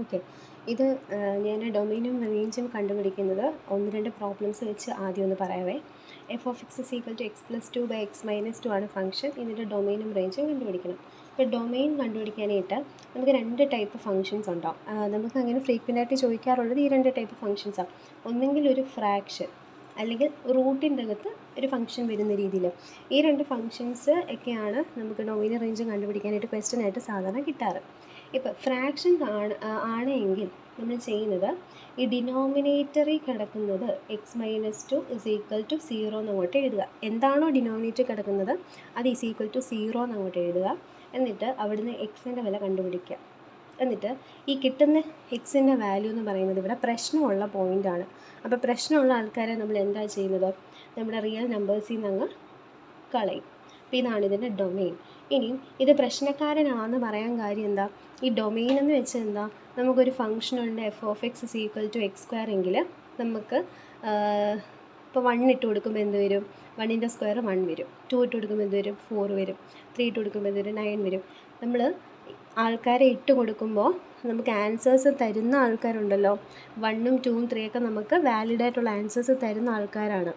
Okay, ഇത് ഞാൻ ഡൊമെയിനും റേഞ്ചും കണ്ടുപിടിക്കുന്നത് ഒന്ന് രണ്ട് പ്രോബ്ലംസ് വെച്ച് ആദ്യം ഒന്ന് പറയാവേ. F of x is equal to x plus two by x minus two ആണ് ഫംഗ്ഷൻ. ഇതിൻ്റെ ഡൊമെയിനും റേഞ്ചും കണ്ടുപിടിക്കണം. ഇപ്പോൾ ഡൊമെയിൻ കണ്ടുപിടിക്കാനായിട്ട് നമുക്ക് രണ്ട് ടൈപ്പ് ഫംഗ്ഷൻസ് ഉണ്ടാവും. നമുക്ക് അങ്ങനെ ഫ്രീക്വൻ്റ് ആയിട്ട് ചോദിക്കാറുള്ളത് ഈ രണ്ട് ടൈപ്പ് ഫംഗ്ഷൻസാണ്. ഒന്നെങ്കിൽ ഒരു ഫ്രാക്ഷൻ അല്ലെങ്കിൽ റൂട്ടിൻ്റെ അകത്ത് ഒരു ഫംഗ്ഷൻ വരുന്ന രീതിയിൽ. ഈ രണ്ട് ഫംഗ്ഷൻസ് ഒക്കെയാണ് നമുക്ക് ഡൊമെയിനും റേഞ്ചും കണ്ടുപിടിക്കാനായിട്ട് ക്വസ്റ്റ്യനായിട്ട് സാധാരണ കിട്ടാറ്. ഇപ്പോൾ ഫ്രാക്ഷൻ ആണെങ്കിൽ നമ്മൾ ചെയ്യുന്നത് ഈ ഡിനോമിനേറ്ററിൽ കിടക്കുന്നത് x minus two is equal to zero എന്ന് അങ്ങോട്ട് എഴുതുക. എന്താണോ ഡിനോമിനേറ്റർ കിടക്കുന്നത് അത് ഈസ് ഈക്വൽ ടു സീറോ എന്ന് അങ്ങോട്ട് എഴുതുക. എന്നിട്ട് അവിടുന്ന് എക്സിൻ്റെ വില കണ്ടുപിടിക്കുക. എന്നിട്ട് ഈ കിട്ടുന്ന എക്സിൻ്റെ വാല്യൂ എന്ന് പറയുന്നത് ഇവിടെ പ്രശ്നമുള്ള പോയിൻ്റാണ്. അപ്പോൾ പ്രശ്നമുള്ള ആൾക്കാരെ നമ്മൾ എന്താ ചെയ്യുന്നത്, നമ്മുടെ റിയൽ നമ്പേഴ്സിൽ നിന്ന് അങ്ങ് കളയും. അപ്പോൾ ഇതാണ് ഇതിൻ്റെ ഡൊമെയിൻ. ഇനിയും ഇത് പ്രശ്നക്കാരനാണെന്ന് പറയാൻ കാര്യം എന്താ, ഈ ഡൊമെയിൻ എന്ന് വെച്ചാൽ എന്താ, നമുക്കൊരു ഫംഗ്ഷനുണ്ട് f of x is equal to x square എങ്കിൽ നമുക്ക് ഇപ്പോൾ 1 ഇട്ട് കൊടുക്കുമ്പോൾ എന്ത് വരും, 1ൻ്റെ സ്ക്വയർ 1 വരും. 2 ഇട്ട് കൊടുക്കുമ്പോൾ എന്ത് വരും, 4 വരും. 3 ഇട്ട് കൊടുക്കുമ്പോൾ എന്ത് വരും, 9 വരും. നമ്മൾ ആൾക്കാരെ ഇട്ട് കൊടുക്കുമ്പോൾ നമുക്ക് ആൻസേഴ്സ് തരുന്ന ആൾക്കാരുണ്ടല്ലോ, 1ഉം 2ഉം 3ഒക്കെ നമുക്ക് വാലിഡായിട്ടുള്ള ആൻസേഴ്സ് തരുന്ന ആൾക്കാരാണ്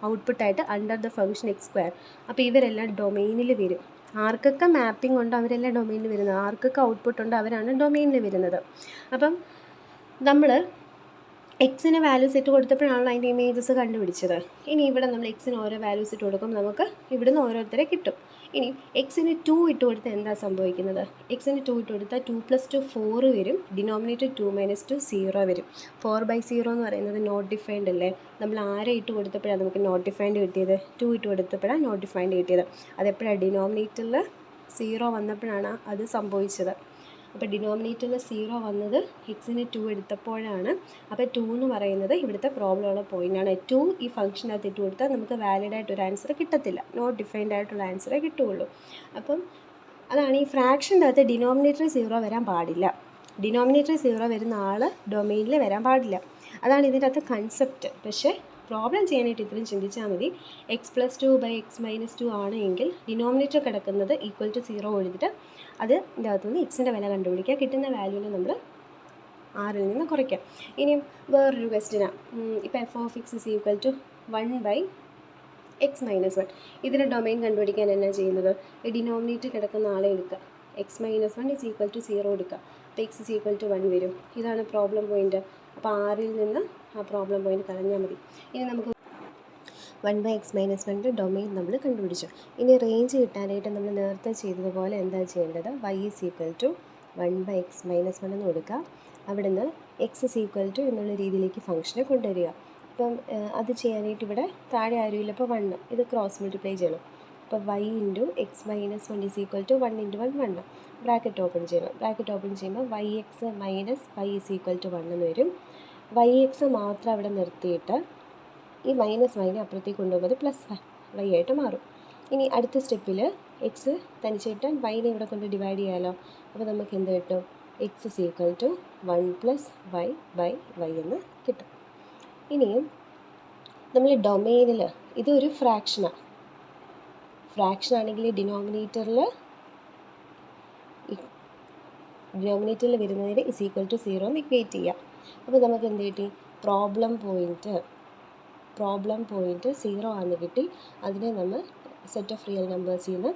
ഔട്ട്പുട്ടായിട്ട് under the function x square. അപ്പോൾ ഇവരെല്ലാം ഡൊമെയിനിൽ വരും. ആർക്കൊക്കെ മാപ്പിംഗ് ഉണ്ട് അവരെല്ലാം ഡൊമെയിനിൽ വരുന്നത്, ആർക്കൊക്കെ ഔട്ട്പുട്ട് ഉണ്ട് അവരാണ് ഡൊമെയിനിൽ വരുന്നത്. അപ്പം നമ്മൾ എക്സിന് വാല്യൂസ് ഇട്ട് കൊടുത്തപ്പോഴാണല്ലോ അതിൻ്റെ ഇമേജസ് കണ്ടുപിടിച്ചത്. ഇനി ഇവിടെ നമ്മൾ എക്സിന് ഓരോ വാല്യൂസ് ഇട്ട് കൊടുക്കും, നമുക്ക് ഇവിടുന്ന് ഓരോരുത്തരെ കിട്ടും. ഇനി എക്സിന് 2 ഇട്ട് കൊടുത്താൽ എന്താ സംഭവിക്കുന്നത്, എക്സിന് 2 ഇട്ട് കൊടുത്താൽ 2 + 2 4 വരും. ഡിനോമിനേറ്റർ 2 - 2 0 വരും. 4/0 എന്ന് പറയുന്നത് നോട്ട് ഡിഫൈൻഡ് അല്ലേ. നമ്മൾ ആരെ ഇട്ട് കൊടുത്തപ്പോഴാണ് നമുക്ക് നോട്ട് ഡിഫൈൻഡ് കിട്ടിയത്, 2 ഇട്ട് കൊടുത്തപ്പോഴാണ് നോട്ട് ഡിഫൈൻഡ് കിട്ടിയത്. അതെപ്പോഴാണ്, ഡിനോമിനേറ്ററിൽ 0 വന്നപ്പോഴാണ് അത് സംഭവിച്ചത്. അപ്പോൾ ഡിനോമിനേറ്ററിൽ 0 വന്നത് എക്സിന് 2 എടുത്തപ്പോഴാണ്. അപ്പോൾ 2 എന്ന് പറയുന്നത് ഇവിടുത്തെ പ്രോബ്ലമുള്ള പോയിൻ്റാണ്. 2 ഈ ഫംഗ്ഷനകത്ത് ഇട്ട് കൊടുത്താൽ നമുക്ക് വാലിഡായിട്ടൊരു ആൻസർ കിട്ടത്തില്ല, നോട്ട് ഡിഫൈൻഡ് ആയിട്ടുള്ള ആൻസറേ കിട്ടുകയുള്ളൂ. അപ്പം അതാണ് ഈ ഫ്രാക്ഷൻ്റെ അകത്ത് ഡിനോമിനേറ്റർ 0 വരാൻ പാടില്ല. ഡിനോമിനേറ്റർ 0 വരുന്ന ആൾ ഡൊമെയിനിൽ വരാൻ പാടില്ല. അതാണ് ഇതിൻ്റെ അകത്ത് കൺസെപ്റ്റ്. പക്ഷേ പ്രോബ്ലം ചെയ്യാനായിട്ട് ഇത്രയും ചിന്തിച്ചാൽ മതി. X plus 2 by x minus 2 ആണ് എങ്കിൽ ഡിനോമിനേറ്റർ കിടക്കുന്നത് ഈക്വൽ ടു 0 എഴുതിയിട്ട് അതിൻ്റെ അകത്തുനിന്ന് എക്സിൻ്റെ വില കണ്ടുപിടിക്കുക. കിട്ടുന്ന വാല്യൂവിനെ നമ്മൾ 6ൽ നിന്ന് കുറയ്ക്കാം. ഇനിയും വേറൊരു ക്വസ്റ്റ്യനാണ്. ഇപ്പോൾ f of x is equal to 1 by x minus 1. ഇതിൻ്റെ ഡൊമെയിൻ കണ്ടുപിടിക്കാൻ എന്നാ ചെയ്യുന്നത്, ഡിനോമിനേറ്റർ കിടക്കുന്ന ആളെ എടുക്കുക, x minus 1 is equal to 0 എടുക്കുക. അപ്പോൾ എക്സ് ഇസ് ഈക്വൽ ടു 1 വരും. ഇതാണ് പ്രോബ്ലം പോയിൻ്റ്. അപ്പോൾ 6ൽ നിന്ന് ആ പ്രോബ്ലം പോയിൻ്റ് കളഞ്ഞാൽ മതി. ഇനി നമുക്ക് 1 ബൈ എക്സ് മൈനസ് 1ൻ്റെ ഡൊമെയിൻ നമ്മൾ കണ്ടുപിടിച്ചു. ഇനി റേഞ്ച് കിട്ടാനായിട്ട് നമ്മൾ നേരത്തെ ചെയ്തതുപോലെ എന്താ ചെയ്യേണ്ടത്, y is equal to 1 by x minus 1 എന്ന് കൊടുക്കുക. അവിടുന്ന് എക്സ് ഇസ് ഈക്വൽ ടു എന്നുള്ള രീതിയിലേക്ക് ഫംഗ്ഷനെ കൊണ്ടുവരിക. അപ്പം അത് ചെയ്യാനായിട്ട് ഇവിടെ താഴെ ആരുമില്ല, ഇപ്പോൾ 1, ഇത് ക്രോസ് മൾട്ടിപ്ലൈ ചെയ്യണം. അപ്പോൾ y into x minus 1 is equal to 1 × 1 1. Bracket open ചെയ്യണം. ബ്രാക്കറ്റ് ഓപ്പൺ ചെയ്യുമ്പോൾ yx minus y is equal to 1 എന്ന് വരും. yx മാത്രം അവിടെ നിർത്തിയിട്ട് ഈ മൈനസ് വൈനെ അപ്പുറത്തേക്ക് കൊണ്ടുപോകുന്നത് പ്ലസ് വൈ ആയിട്ട് മാറും. ഇനി അടുത്ത സ്റ്റെപ്പിൽ എക്സ് തനിച്ചിട്ട് വൈനെ ഇവിടെ കൊണ്ട് ഡിവൈഡ് ചെയ്യാമല്ലോ. അപ്പോൾ നമുക്ക് എന്ത് കിട്ടും, x is equal to 1 + y by y എന്ന് കിട്ടും. ഇനിയും നമ്മൾ ഡൊമെയിനിൽ ഇതൊരു ഫ്രാക്ഷനാണ്. ഫ്രാക്ഷൻ ആണെങ്കിൽ ഡിനോമിനേറ്ററിൽ വരുന്നതിന് ഇസ് ഈക്വൽ ടു 0 എന്ന് ഇക്വേറ്റ് ചെയ്യാം. അപ്പോൾ നമുക്ക് എന്ത് കിട്ടി, പ്രോബ്ലം പോയിൻറ്റ് 0 ആണെന്ന് കിട്ടി. അതിനെ നമ്മൾ സെറ്റ് ഓഫ് റിയൽ നമ്പേഴ്സിൽ നിന്ന്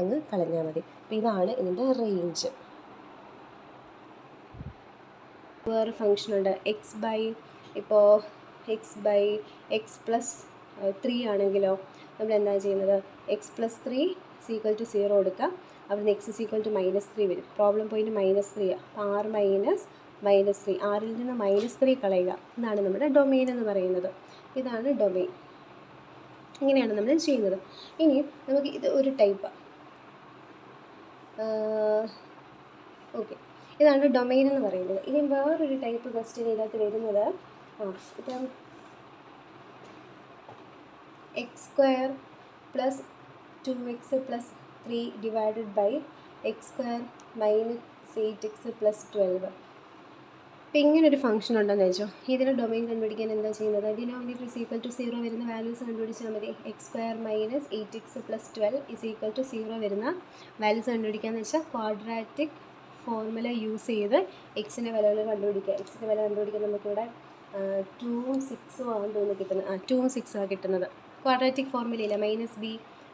അങ്ങ് കളഞ്ഞാൽ മതി. അപ്പോൾ ഇതാണ് ഇതിൻ്റെ റേഞ്ച്. വേറെ ഫംഗ്ഷനുണ്ട് ഇപ്പോൾ എക്സ് ബൈ എക്സ് പ്ലസ് 3 ആണെങ്കിലോ നമ്മൾ എന്താ ചെയ്യുന്നത്, x plus 3 is equal to 0 എടുക്കുക. അവിടുന്ന് എക്സ് ഇസ് ഈക്വൽ ടു -3 വരും. പ്രോബ്ലം പോയിൻറ്റ് -3 ആണ്. അപ്പോൾ 6 മൈനസ് -3, 6ൽ നിന്ന് -3 കളയുക. ഇതാണ് നമ്മുടെ ഡൊമെയിൻ എന്ന് പറയുന്നത്. ഇതാണ് ഡൊമെയിൻ. ഇങ്ങനെയാണ് നമ്മൾ ചെയ്യുന്നത്. ഇനി നമുക്ക് ഇത് ഒരു ടൈപ്പ്. ഓക്കെ, ഇതാണ് ഡൊമെയിൻ എന്ന് പറയുന്നത്. ഇനി വേറൊരു ടൈപ്പ് ക്വസ്റ്റ്യൻ ഇതിനകത്ത് വരുന്നത്, ഇപ്പം x square plus 2x plus 3 divided by x square minus 8x plus 12. അപ്പോൾ ഇങ്ങനൊരു ഫംഗ്ഷൻ ഉണ്ടെന്ന് വെച്ചോ. ഇതിൻ്റെ ഡൊമെയിൻ കണ്ടുപിടിക്കാൻ എന്താ ചെയ്യുന്നത്, ഡിനോമിനേറ്റർ ഇസ് ഈക്വൽ ടു 0 വരുന്ന വാല്യൂസ് കണ്ടുപിടിച്ചാൽ മതി. X square minus 8x plus 12 is equal to 0 വരുന്ന വാല്യൂസ് കണ്ടുപിടിക്കാമെന്ന് വെച്ചാൽ ക്വാഡ്രാറ്റിക് ഫോർമുല യൂസ് ചെയ്ത് എക്സിൻ്റെ വിലകൾ കണ്ടുപിടിക്കുക. എക്സിൻ്റെ വില കണ്ടുപിടിക്കാൻ നമുക്കിവിടെ 2ഉം 6ഉം ആണെന്ന് തോന്നുന്നു കിട്ടുന്നത്. 2ഉം 6ഉം ആണ് കിട്ടുന്നത്. Quadratic ഫോർമുലയില്ല, -b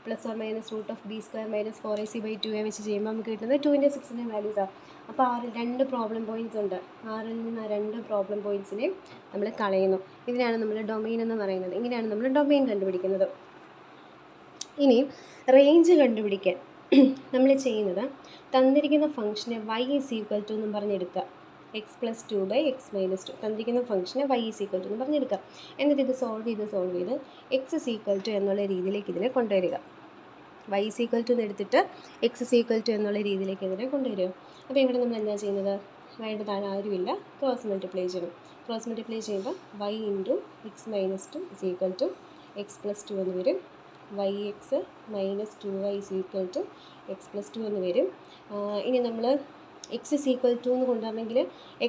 +or -√b² - 4ac/2a വെച്ച് ചെയ്യുമ്പോൾ നമുക്ക് കിട്ടുന്നത് 2ൻ്റെ 6ൻ്റെ വാല്യൂസാണ്. അപ്പോൾ ആറിൽ 2 പ്രോബ്ലം പോയിൻറ്റ്സ് ഉണ്ട്. ആറിൽ നിന്ന് ആ 2 പ്രോബ്ലം പോയിൻറ്റ്സിനെ നമ്മൾ കളയുന്നു. ഇതിനാണ് നമ്മൾ ഡൊമെയിൻ എന്ന് പറയുന്നത്. ഇങ്ങനെയാണ് നമ്മൾ ഡൊമെയിൻ കണ്ടുപിടിക്കുന്നത്. ഇനി റേഞ്ച് കണ്ടുപിടിക്കാൻ നമ്മൾ ചെയ്യുന്നത് തന്നിരിക്കുന്ന ഫംഗ്ഷനെ y = എന്നും പറഞ്ഞെടുക്കുക. x + 2/x - 2 തന്നിരിക്കുന്ന ഫംഗ്ഷനെ y = എന്ന് പറഞ്ഞെടുക്കുക. എന്നിട്ട് ഇത് സോൾവ് ചെയ്ത് x = എന്നുള്ള രീതിയിലേക്ക് ഇതിനെ കൊണ്ടുവരിക. y = എന്ന് എടുത്തിട്ട് x = എന്നുള്ള രീതിയിലേക്ക് ഇതിനെ കൊണ്ടുവരിക. അപ്പോൾ ഇവിടെ നമ്മൾ എന്താ ചെയ്യുന്നത്? വൈയുടെ താഴെ ആരുമില്ല, ക്രോസ് മൾട്ടിപ്ലൈ ചെയ്യണം. ക്രോസ് മൾട്ടിപ്ലൈ ചെയ്യുമ്പോൾ y × x - 2 = x + 2 എന്ന് വരും. yx - 2y = x + 2 എന്ന് വരും. ഇനി നമ്മൾ x = എന്ന് കൊണ്ടുവരണമെങ്കിൽ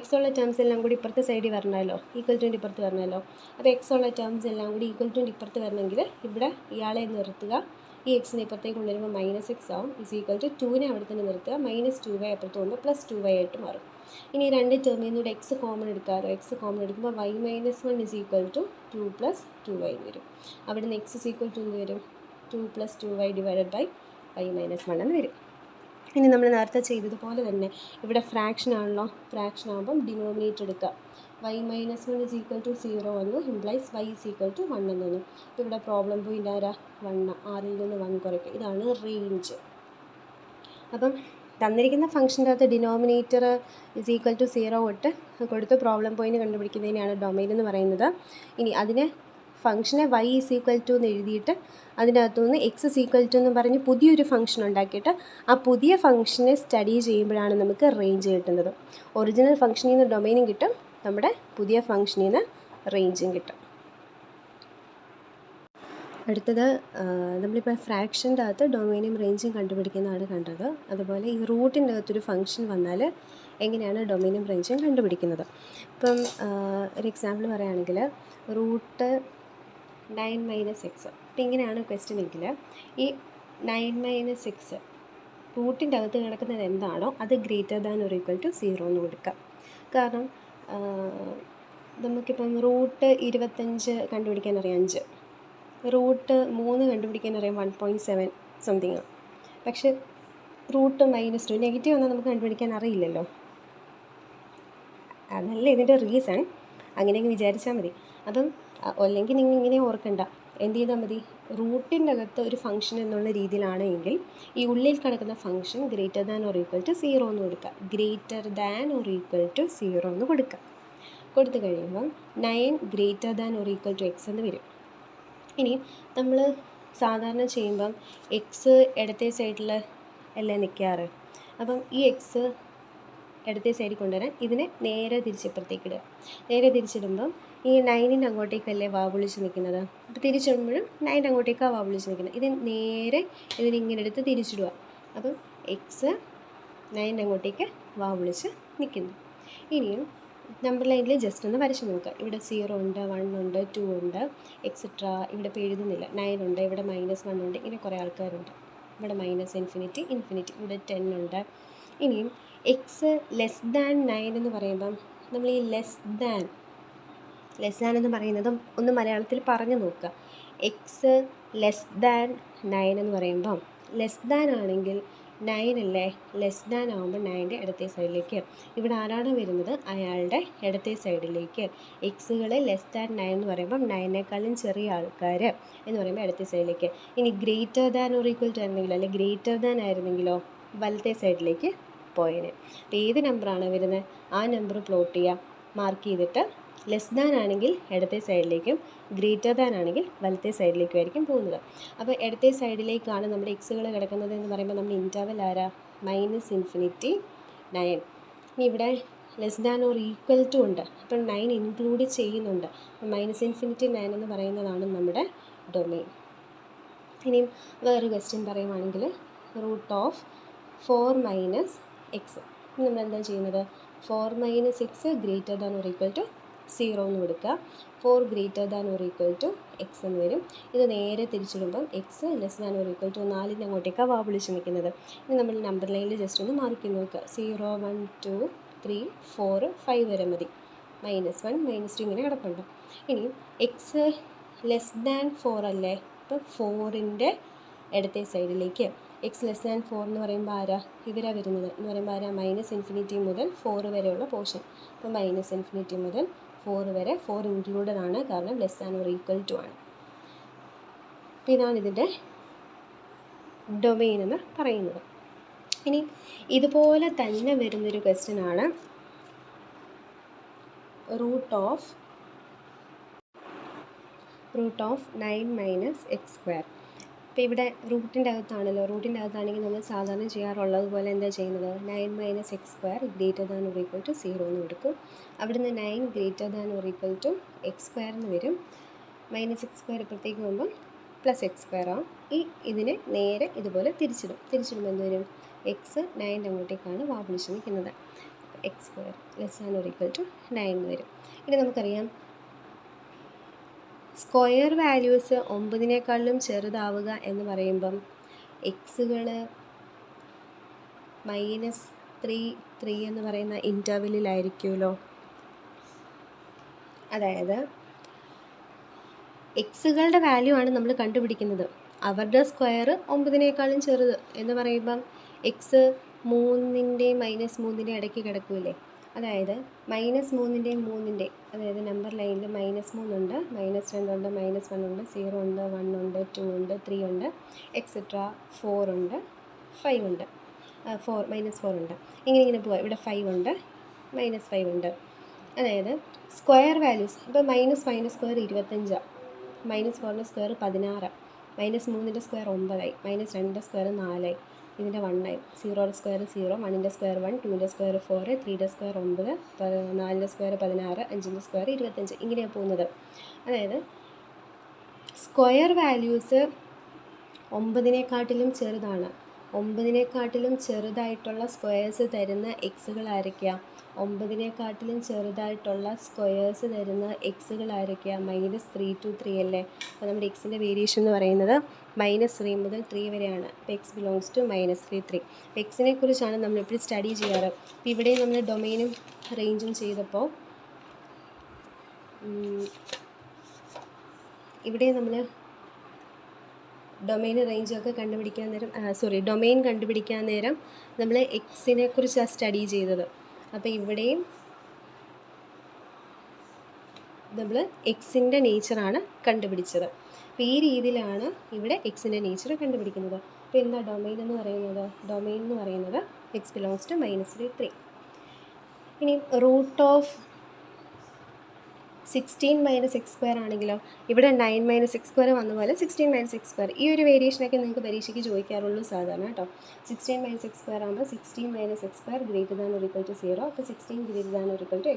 x ഉള്ള ടേംസ് എല്ലാം കൂടി ഇപ്പുറത്തെ സൈഡിൽ വരണമല്ലോ, =ൻ്റെ ഇപ്പുറത്ത് വരണമല്ലോ. അപ്പോൾ x ഉള്ള ടേംസ് എല്ലാം കൂടി =ൻ്റെ ഇപ്പുറത്ത് വരണമെങ്കിൽ ഇവിടെ ഇയാളെ നിർത്തുക. ഈ എക്സിനെ ഇപ്പുറത്തേക്ക് കൊണ്ടുവരുമ്പോൾ -x ആവും. =2നെ അവിടെ തന്നെ നിർത്തുക. -2y അപ്പുറത്ത് പോകുമ്പോൾ +2y ആയിട്ട് മാറും. ഇനി രണ്ട് ടേമിൽ നിന്നൂടെ x കോമൺ എടുക്കാമല്ലോ. x കോമൺ എടുക്കുമ്പോൾ y - 1 = 2 + 2y വരും. അവിടെ നിന്ന് x = എന്ത് വരും? 2 + 2y / y - 1 എന്ന് വരും. ഇനി നമ്മൾ നേരത്തെ ചെയ്തതുപോലെ തന്നെ ഇവിടെ ഫ്രാക്ഷൻ ആണല്ലോ. ഫ്രാക്ഷൻ ആകുമ്പം ഡിനോമിനേറ്റർ എടുക്കുക. y - 1 = 0 വന്നു, ഇംപ്ലൈസ് y = 1 എന്ന് വന്നു. അപ്പോൾ ഇവിടെ പ്രോബ്ലം പോയിൻ്റ് ആരാ? 1. 6ൽ നിന്ന് 1 കുറയ്ക്കുക. ഇതാണ് റേഞ്ച്. അപ്പം തന്നിരിക്കുന്ന ഫംഗ്ഷൻ്റെ അകത്ത് ഡിനോമിനേറ്റർ =0 കൊടുത്ത് പ്രോബ്ലം പോയിൻ്റ് കണ്ടുപിടിക്കുന്നതിനാണ് ഡൊമെയിൻ എന്ന് പറയുന്നത്. ഇനി അതിനെ ഫംഗ്ഷനെ y = എന്ന് എഴുതിയിട്ട് അതിനകത്തുനിന്ന് x = എന്ന് പറഞ്ഞ് പുതിയൊരു ഫംഗ്ഷൻ ഉണ്ടാക്കിയിട്ട് ആ പുതിയ ഫംഗ്ഷനെ സ്റ്റഡി ചെയ്യുമ്പോഴാണ് നമുക്ക് റേഞ്ച് കിട്ടുന്നത്. ഒറിജിനൽ ഫംഗ്ഷനിൽ നിന്ന് ഡൊമെയിനും കിട്ടും, നമ്മുടെ പുതിയ ഫംഗ്ഷനിൽ നിന്ന് റേഞ്ചും കിട്ടും. അടുത്തത് നമ്മളിപ്പോൾ ഫ്രാക്ഷൻ്റെ അകത്ത് ഡൊമെയിനും റേഞ്ചും കണ്ടുപിടിക്കുന്നതാണ് കണ്ടത്. അതുപോലെ ഈ റൂട്ടിൻ്റെ അകത്തൊരു ഫംഗ്ഷൻ വന്നാൽ എങ്ങനെയാണ് ഡൊമെയിനും റേഞ്ചും കണ്ടുപിടിക്കുന്നത്. ഇപ്പം ഒരു എക്സാമ്പിൾ പറയുകയാണെങ്കിൽ √9 - x. അപ്പം ഇങ്ങനെയാണ് ക്വസ്റ്റ്യൻ എങ്കിൽ ഈ 9 - x റൂട്ടിൻ്റെ അകത്ത് കിടക്കുന്നത് എന്താണോ അത് > 0 എന്ന് കൊടുക്കാം. കാരണം നമുക്കിപ്പം √25 കണ്ടുപിടിക്കാൻ അറിയാം 5, √3 കണ്ടുപിടിക്കാൻ അറിയാം 1.7 സംതിങ്. പക്ഷെ √-2 നെഗറ്റീവ് ഒന്നും നമുക്ക് കണ്ടുപിടിക്കാൻ അറിയില്ലല്ലോ. അതല്ല ഇതിൻ്റെ റീസൺ. അങ്ങനെയെങ്കിൽ വിചാരിച്ചാൽ മതി. അപ്പം അല്ലെങ്കിൽ നിങ്ങൾ ഇങ്ങനെ ഓർക്കണ്ട, എന്ത് ചെയ്താൽ മതി? റൂട്ടിൻ്റെ അകത്ത് ഒരു ഫംഗ്ഷൻ എന്നുള്ള രീതിയിലാണ് എങ്കിൽ ഈ ഉള്ളിൽ കിടക്കുന്ന ഫംഗ്ഷൻ > 0 എന്ന് കൊടുക്കുക. > 0 എന്ന് കൊടുക്കുക. കൊടുത്തു കഴിയുമ്പം 9 > x എന്ന് വരും. ഇനി നമ്മൾ സാധാരണ ചെയ്യുമ്പം എക്സ് ഇടത്തെ സൈഡിൽ അല്ലേ നിൽക്കാറ്. അപ്പം ഈ എക്സ് ഇടത്തെ സൈഡിൽ കൊണ്ടുവരാൻ ഇതിനെ നേരെ തിരിച്ചിപ്പുറത്തേക്ക് ഇടുക. നേരെ തിരിച്ചിടുമ്പം ഈ 9ൻ്റെ അങ്ങോട്ടേക്കല്ലേ വാ പൊളിച്ച് നിൽക്കുന്നത്. അപ്പോൾ തിരിച്ചിടുമ്പോഴും 9ൻ്റെ അങ്ങോട്ടേക്കാണ് വാ പൊളിച്ച് നിൽക്കുന്നത്. ഇത് നേരെ ഇതിനിങ്ങനെ എടുത്ത് തിരിച്ചിടുക. അപ്പം എക്സ് 9ൻ്റെ അങ്ങോട്ടേക്ക് വാ പൊളിച്ച് നിൽക്കുന്നു. ഇനിയും നമ്പർ ലൈനിൽ ജസ്റ്റ് ഒന്ന് വരച്ച് നോക്കുക. ഇവിടെ 0 ഉണ്ട്, 1 ഉണ്ട്, 2 ഉണ്ട്, എക്സെട്രാ. ഇവിടെ ഇപ്പോൾ എഴുതുന്നില്ല. 9 ഉണ്ട്, ഇവിടെ -1 ഉണ്ട്, ഇങ്ങനെ കുറേ ആൾക്കാരുണ്ട്. ഇവിടെ -∞, ഇവിടെ 10 ഉണ്ട്. ഇനിയും എക്സ് <9 എന്ന് പറയുമ്പം നമ്മൾ ഈ ലെസ് ദാൻ എന്ന് പറയുന്നത് ഒന്ന് മലയാളത്തിൽ പറഞ്ഞു നോക്കുക. എക്സ് <9 എന്ന് പറയുമ്പം ലെസ് ദാൻ ആണെങ്കിൽ 9 അല്ലേ, ലെസ് ദാൻ ആകുമ്പോൾ 9ൻ്റെ ഇടത്തെ സൈഡിലേക്ക്. ഇവിടെ ആരാണ് വരുന്നത്? അയാളുടെ ഇടത്തെ സൈഡിലേക്ക്. എക്സുകളെ <9 എന്ന് പറയുമ്പം 9നേക്കാളും ചെറിയ ആൾക്കാർ എന്ന് പറയുമ്പോൾ ഇടത്തെ സൈഡിലേക്ക്. ഇനി > ആയിരുന്നെങ്കിലോ അല്ലെങ്കിൽ ഗ്രേറ്റർ ദാൻ ആയിരുന്നെങ്കിലോ വലത്തെ സൈഡിലേക്ക് പോയേനെ. അപ്പോൾ ഏത് നമ്പറാണ് വരുന്നത് ആ നമ്പർ പ്ലോട്ട് ചെയ്യുക. മാർക്ക് ചെയ്തിട്ട് ലെസ് ദാൻ ആണെങ്കിൽ ഇടത്തെ സൈഡിലേക്കും ഗ്രേറ്റർ ദാൻ ആണെങ്കിൽ വലത്തെ സൈഡിലേക്കും ആയിരിക്കും പോകുന്നത്. അപ്പോൾ ഇടത്തെ സൈഡിലേക്കാണ് നമ്മുടെ എക്സുകൾ കിടക്കുന്നത് എന്ന് പറയുമ്പോൾ നമ്മൾ ഇൻ്റർവൽ ആരാ? -∞, 9. ഇനി ഇവിടെ <= ഉണ്ട്. അപ്പം 9 ഇൻക്ലൂഡ് ചെയ്യുന്നുണ്ട്. അപ്പം -∞, 9 എന്ന് പറയുന്നതാണ് നമ്മുടെ ഡൊമെയിൻ. ഇനിയും വേറൊരു ക്വസ്റ്റ്യൻ പറയുവാണെങ്കിൽ √4 - x. ഇനി നമ്മൾ എന്താ ചെയ്യുന്നത്? 4 - x > 3. 0 എന്ന് കൊടുക്കുക. 4 greater than or equal to x എന്ന് വരും. ഇത് നേരെ തിരിച്ചിടുമ്പം x less than or equal to 4ൻ്റെ അങ്ങോട്ടേക്കാണ് വാ വിളിച്ച് നിൽക്കുന്നത്. ഇനി നമ്മൾ നമ്പർ ലൈനിൽ ജസ്റ്റ് ഒന്ന് മാർക്ക് നോക്കുക. 0 1 2 3 4 5 വരെ മതി. -1 -2 ഇങ്ങനെ കിടപ്പുണ്ട്. ഇനി എക്സ് ലെസ് ദാൻ 4 അല്ലേ, അപ്പോൾ 4ൻ്റെ ഇടത്തെ സൈഡിലേക്ക് എക്സ് ലെസ് ദാൻ 4 എന്ന് പറയുമ്പോൾ ആരാ ഇവരാ വരുന്നത് എന്ന് പറയുമ്പോൾ ആരാ -∞ മുതൽ 4 വരെയുള്ള പോർഷൻ. അപ്പോൾ -∞ മുതൽ 4 വരെ 4 ഇൻക്ലൂഡഡ് ആണ്, കാരണം less than or equal to ആണ്. അപ്പോൾ ഇതാണ് ഇതിൻ്റെ ഡൊമെയിൻ എന്ന് പറയുന്നത്. ഇനി ഇതുപോലെ തന്നെ വരുന്നൊരു ക്വസ്റ്റ്യൻ ആണ് റൂട്ട് ഓഫ് 9 - x². അപ്പോൾ ഇവിടെ റൂട്ടിൻ്റെ അകത്താണല്ലോ, റൂട്ടിൻ്റെ അകത്താണെങ്കിൽ നമ്മൾ സാധാരണ ചെയ്യാറുള്ളത് പോലെ എന്താ ചെയ്യുന്നത്, 9 - x² greater than or equal to 0 എന്ന് കൊടുക്കും. അവിടുന്ന് 9 greater than or equal to x² എന്ന് വരും. -x² ഇപ്പുറത്തേക്ക് പോകുമ്പം +x² ആവും. ഇതിനെ നേരെ ഇതുപോലെ തിരിച്ചിടുമ്പോൾ എന്ത് വരും, എക്സ് 9ൻ്റെ അങ്ങോട്ടേക്കാണ് വാ വിളിച്ച് നിൽക്കുന്നത്. x² less than or equal to 9 എന്ന് വരും. ഇനി നമുക്കറിയാം സ്ക്വയർ വാല്യൂസ് 9നേക്കാളിലും ചെറുതാവുക എന്ന് പറയുമ്പം എക്സുകൾ -3 എന്ന് പറയുന്ന ഇൻ്റർവെല്ലിലായിരിക്കുമല്ലോ. അതായത് എക്സുകളുടെ വാല്യൂ ആണ് നമ്മൾ കണ്ടുപിടിക്കുന്നത്. അവരുടെ സ്ക്വയർ 9നേക്കാളും ചെറുത് എന്ന് പറയുമ്പം എക്സ് 3ൻ്റെയും -3ൻ്റെയും ഇടയ്ക്ക് കിടക്കൂലേ. അതായത് -3ൻ്റെയും 3ൻ്റെ, അതായത് നമ്പർ ലൈനിൽ -3 ഉണ്ട്, -2 ഉണ്ട്, -1 ഉണ്ട്, 0 ഉണ്ട്, 1 ഉണ്ട്, 2 ഉണ്ട്, 3 ഉണ്ട്, എക്സെട്ര 4 ഉണ്ട്, 5 ഉണ്ട്, -4 ഉണ്ട്. ഇങ്ങനെ പോവാം. ഇവിടെ 5 ഉണ്ട്, -5 ഉണ്ട്. അതായത് സ്ക്വയർ വാല്യൂസ് ഇപ്പോൾ -5 സ്ക്വയർ 25, -4ൻ്റെ സ്ക്വയർ 16, -3ൻ്റെ സ്ക്വയർ 9, -2ൻ്റെ സ്ക്വയർ 4, ഇതിൻ്റെ 1 0യുടെ സ്ക്വയർ 0, 1ൻ്റെ സ്ക്വയർ 1, 2ൻ്റെ സ്ക്വയർ 4, 3യുടെ സ്ക്വയർ 9, 4ൻ്റെ സ്ക്വയർ 16, 5ൻ്റെ സ്ക്വയർ 25 ഇങ്ങനെയാണ് പോകുന്നത്. അതായത് സ്ക്വയർ വാല്യൂസ് 9നേക്കാട്ടിലും ചെറുതാണ്. 9നേക്കാട്ടിലും ചെറുതായിട്ടുള്ള സ്ക്വയേഴ്സ് തരുന്ന എക്സുകൾ ആരൊക്കെയാണ്, 9നേക്കാട്ടിലും ചെറുതായിട്ടുള്ള സ്ക്വയേഴ്സ് തരുന്ന എക്സുകൾ ആരൊക്കെയാണ്, -3 to 3 അല്ലേ. അപ്പോൾ നമ്മുടെ എക്സിൻ്റെ വേരിയേഷൻ എന്ന് പറയുന്നത് -3 മുതൽ 3 വരെയാണ്. അപ്പോൾ എക്സ് ബിലോങ്സ് ടു -3 3. അപ്പോൾ എക്സിനെ കുറിച്ചാണ് നമ്മളെപ്പോഴും സ്റ്റഡി ചെയ്യാറ്. അപ്പോൾ ഇവിടെ നമ്മൾ ഡൊമെയിനും റേഞ്ചും ചെയ്തപ്പോൾ ഇവിടെ നമ്മൾ ഡൊമെയിൻ റേഞ്ചൊക്കെ കണ്ടുപിടിക്കാൻ നേരം ഡൊമെയിൻ കണ്ടുപിടിക്കാൻ നേരം നമ്മൾ എക്സിനെ കുറിച്ചാണ് സ്റ്റഡി ചെയ്തത്. അപ്പോൾ ഇവിടെയും നമ്മൾ എക്സിൻ്റെ നേച്ചറാണ് കണ്ടുപിടിച്ചത്. അപ്പോൾ ഈ രീതിയിലാണ് ഇവിടെ എക്സിൻ്റെ നേച്ചർ കണ്ടുപിടിക്കുന്നത്. അപ്പോൾ എന്താ ഡൊമെയിൻ എന്ന് പറയുന്നത്, എക്സ് ബിലോങ്സ് ടു -3 3. ഇനി റൂട്ട് ഓഫ് 16 - x² ആണെങ്കിലോ, ഇവിടെ 9 - x² വന്ന പോലെ 16 - x². ഈ ഒരു വേരിയേഷനൊക്കെ നിങ്ങൾക്ക് പരീക്ഷയ്ക്ക് ചോദിക്കാറുള്ളൂ സാധാരണ കേട്ടോ. 16 - x² ആകുമ്പോൾ 16 - x² greater than or equal to 0. അപ്പോൾ 16 greater than or equal to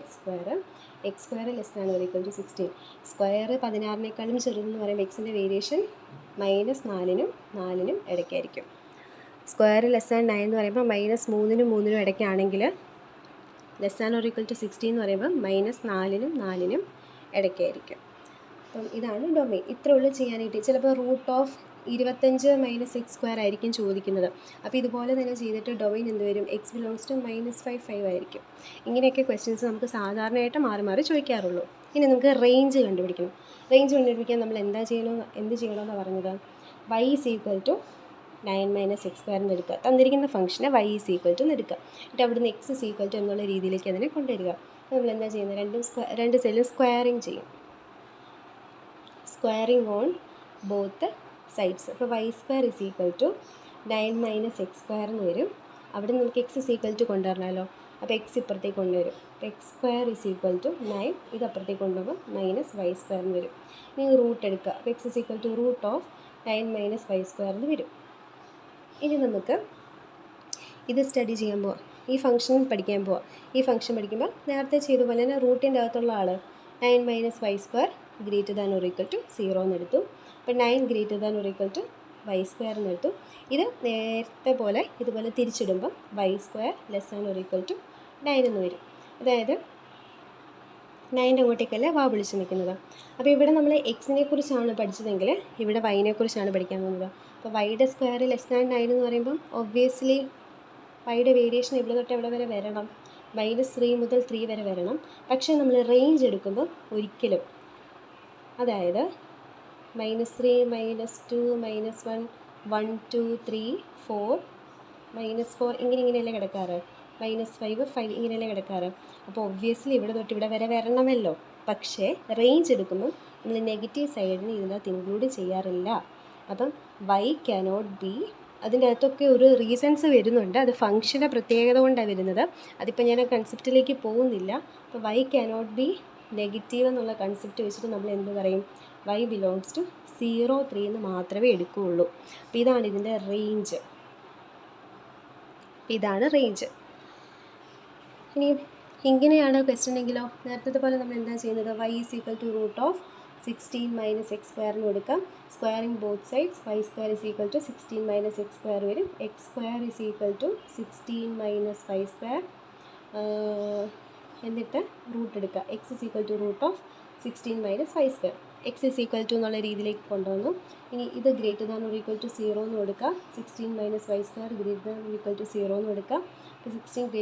x² less than or equal to 16. Square 16നേക്കാളും ചെറുതെന്ന് പറയുമ്പോൾ എക്സിൻ്റെ വേരിയേഷൻ -4നും 4നും ഇടയ്ക്കായിരിക്കും. സ്ക്വയർ ലെസ് ദാൻ 9 എന്ന് പറയുമ്പോൾ -3നും 3നും ഇടയ്ക്കാണെങ്കിൽ less than or equal to 16 എന്ന് പറയുമ്പോൾ -4നും 4നും ഇടയ്ക്കായിരിക്കും. അപ്പം ഇതാണ് ഡൊമെയിൻ. ഇത്ര ഉള്ളു ചെയ്യാനായിട്ട്. ചിലപ്പോൾ റൂട്ട് ഓഫ് 25 - x² ആയിരിക്കും ചോദിക്കുന്നത്. അപ്പോൾ ഇതുപോലെ തന്നെ ചെയ്തിട്ട് ഡൊമെയിൻ എന്ത് വരും, എക്സ് ബിലോങ്സ് ടു -5 5 ആയിരിക്കും. ഇങ്ങനെയൊക്കെ ക്വസ്റ്റ്യൻസ് നമുക്ക് സാധാരണയായിട്ട് മാറി ചോദിക്കാറുള്ളൂ. ഇനി നമുക്ക് റേഞ്ച് കണ്ടുപിടിക്കണം. റേഞ്ച് കണ്ടുപിടിക്കാൻ നമ്മൾ എന്ത് ചെയ്യണമെന്നാണ് പറഞ്ഞത്, y = 9 - x² എന്ന് എടുക്കുക. തന്നിരിക്കുന്ന ഫംഗ്ഷനെ y = എന്ന് എടുക്കുക. എന്നിട്ട് അവിടുന്ന് x = എന്നുള്ള രീതിയിലേക്ക് അതിനെ കൊണ്ടുവരിക. നമ്മൾ എന്താ ചെയ്യുന്നത്, രണ്ട് സെല്ലും സ്ക്വയറിങ് ചെയ്യും. Squaring on both sides. അപ്പോൾ y² = 9 - x² എന്ന് വരും. അവിടെ നമുക്ക് x = കൊണ്ടുവരണമല്ലോ. അപ്പോൾ x ഇപ്പുറത്തേക്ക് കൊണ്ടുവരും. x² = 9, ഇത് അപ്പുറത്തേക്ക് കൊണ്ടുപോകുമ്പോൾ -y² എന്ന് വരും. ഇനി റൂട്ട് എടുക്കുക. അപ്പോൾ x = റൂട്ട് ഓഫ് 9 - y² എന്ന് വരും. ഇനി നമുക്ക് ഇത് സ്റ്റഡി ചെയ്യാൻ പോവാം. ഈ ഫംഗ്ഷൻ പഠിക്കാൻ പോവാം. ഈ ഫംഗ്ഷൻ പഠിക്കുമ്പോൾ നേരത്തെ ചെയ്ത പോലെ തന്നെ റൂട്ടിൻ്റെ അകത്തുള്ള ആൾ 9 - y² greater than or equal to 0 എന്ന് എടുത്തു. അപ്പോൾ 9 greater than or equal to y² എന്ന് എടുത്തു. ഇത് നേരത്തെ പോലെ ഇതുപോലെ തിരിച്ചിടുമ്പോൾ y² less than or equal to 9 എന്ന് വരും. അതായത് 9ൻ്റെ അങ്ങോട്ടേക്കല്ലേ വാ വിളിച്ച് നിൽക്കുന്നത്. അപ്പോൾ ഇവിടെ നമ്മൾ എക്സിനെ കുറിച്ചാണ് പഠിച്ചതെങ്കിൽ ഇവിടെ വൈനെ കുറിച്ചാണ് പഠിക്കാൻ പോകുന്നത്. അപ്പോൾ വൈയുടെ സ്ക്വയർ <9 എന്ന് പറയുമ്പം ഒബ്വിയസ്ലി വൈയുടെ വേരിയേഷൻ ഇവിടെ തൊട്ട് എവിടെ വരെ വരണം? -3 മുതൽ 3 വരെ വരണം. പക്ഷേ നമ്മൾ റേഞ്ച് എടുക്കുമ്പോൾ ഒരിക്കലും, അതായത് -3, -2, -1, 1, 2, 3, 4, -4 ഇങ്ങനെയല്ലേ കിടക്കാറ്, -5, 5 ഇങ്ങനെയല്ലേ കിടക്കാറ്. അപ്പോൾ ഒബ്വിയസ്ലി ഇവിടെ തൊട്ട് ഇവിടെ വരെ വരണമല്ലോ. പക്ഷേ റേഞ്ച് എടുക്കുമ്പോൾ നമ്മൾ നെഗറ്റീവ് സൈഡിന് ഇതിനകത്ത് ഇൻക്ലൂഡ് ചെയ്യാറില്ല. അപ്പം വൈ കാനോട്ട് ബി, അതിൻ്റെ അകത്തൊക്കെ ഒരു റീസൺസ് വരുന്നുണ്ട്. അത് ഫംഗ്ഷൻ്റെ പ്രത്യേകത കൊണ്ടാണ് വരുന്നത്. അതിപ്പോൾ ഞാൻ കൺസെപ്റ്റിലേക്ക് പോകുന്നില്ല. അപ്പോൾ വൈ കാനോട്ട് ബി നെഗറ്റീവ് എന്നുള്ള കൺസെപ്റ്റ് വെച്ചിട്ട് നമ്മൾ എന്ത് പറയും? വൈ ബിലോങ്സ് ടു 0, 3 എന്ന് മാത്രമേ എടുക്കുകയുള്ളൂ. അപ്പോൾ ഇതാണ് ഇതിൻ്റെ റേഞ്ച്. ഇതാണ് റേഞ്ച്. ഇനി ഇങ്ങനെയാണ് ക്വസ്റ്റ്യൻ എങ്കിലോ, നേരത്തെ പോലെ നമ്മൾ എന്താ ചെയ്യുന്നത്? y = √16 - x² കൊടുക്കാം. Squaring both sides. y² = 16 - x² വരും. x² = 16 - y². എന്നിട്ട് റൂട്ട് എടുക്കുക. x √16 - y². x എന്നുള്ള രീതിയിലേക്ക് കൊണ്ടുവന്നു. ഇനി ഇത് > 0 എന്ന് കൊടുക്കുക. 16 - y² > 0 എന്ന് കൊടുക്കുക. 16 >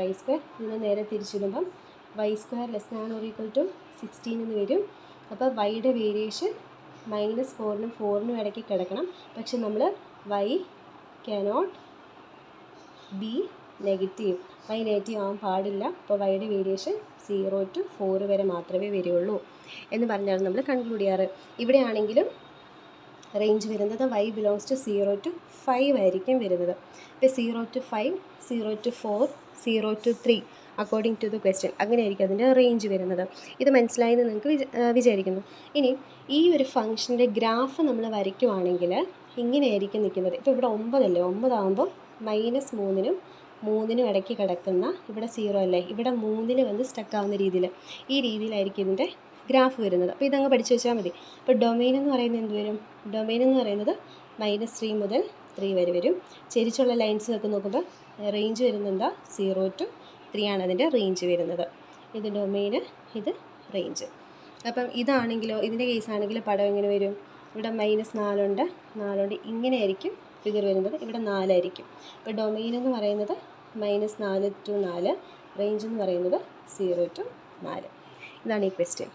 y². ഇതിനെ നേരെ തിരിച്ചിടുമ്പം y² < 16 എന്ന് വരും. അപ്പോൾ വൈയുടെ വേരിയേഷൻ -4നും 4നും ഇടയ്ക്ക് കിടക്കണം. പക്ഷെ നമ്മൾ y cannot B negative, y negative ആവാൻ പാടില്ല. അപ്പോൾ വൈയുടെ വേരിയേഷൻ 0 to 4 വരെ മാത്രമേ വരികയുള്ളൂ എന്ന് പറഞ്ഞാണ് നമ്മൾ കൺക്ലൂഡ് ചെയ്യാറ്. ഇവിടെയാണെങ്കിലും റേഞ്ച് വരുന്നത് y ബിലോങ്സ് ടു 0 to 5 ആയിരിക്കും വരുന്നത്. ഇപ്പോൾ 0 to 5, 0 to 4, 0 to 3 according to the question, അങ്ങനെയായിരിക്കും അതിൻ്റെ റേഞ്ച് വരുന്നത്. ഇത് മനസ്സിലായെന്ന് നിങ്ങൾക്ക് വിചാരിക്കുന്നു. ഇനി ഈ ഒരു ഫംഗ്ഷൻ്റെ ഗ്രാഫ് നമ്മൾ വരയ്ക്കുവാണെങ്കിൽ ഇങ്ങനെയായിരിക്കും നിൽക്കുന്നത്. ഇപ്പോൾ ഇവിടെ 9 അല്ലേ, 9 ആകുമ്പോൾ -3നും 3നും ഇടയ്ക്ക് കിടക്കുന്ന, ഇവിടെ 0 അല്ലേ, ഇവിടെ 3ന് വന്ന് സ്റ്റക്കാവുന്ന രീതിയിൽ, ഈ രീതിയിലായിരിക്കും ഇതിൻ്റെ ഗ്രാഫ് വരുന്നത്. അപ്പോൾ ഇതങ്ങ് പഠിച്ചു വെച്ചാൽ മതി. അപ്പോൾ ഡൊമെയിൻ എന്ന് പറയുന്നത് എന്ത് വരും? ഡൊമെയിൻ എന്ന് പറയുന്നത് -3 മുതൽ 3 വരെ വരും. ചെരിച്ചുള്ള ലൈൻസിലൊക്കെ നോക്കുമ്പോൾ റേഞ്ച് വരുന്നത് എന്താ? 0 to 3 ആണ് അതിൻ്റെ റേഞ്ച് വരുന്നത്. ഇത് ഡൊമെയിന്, ഇത് റേഞ്ച്. അപ്പം ഇതാണെങ്കിലോ, ഇതിൻ്റെ കേസാണെങ്കിൽ പടം എങ്ങനെ വരും? ഇവിടെ -4 ഉണ്ട്, 4 ഉണ്ട്, ഇങ്ങനെയായിരിക്കും ഫിഗർ വരുന്നത്. ഇവിടെ 4 ആയിരിക്കും. അപ്പോൾ ഡൊമെയിൻ എന്ന് പറയുന്നത് -4 to 4, റേഞ്ച് എന്ന് പറയുന്നത് 0 to 4. ഇതാണ് ഈ ക്വസ്റ്റ്യൻ.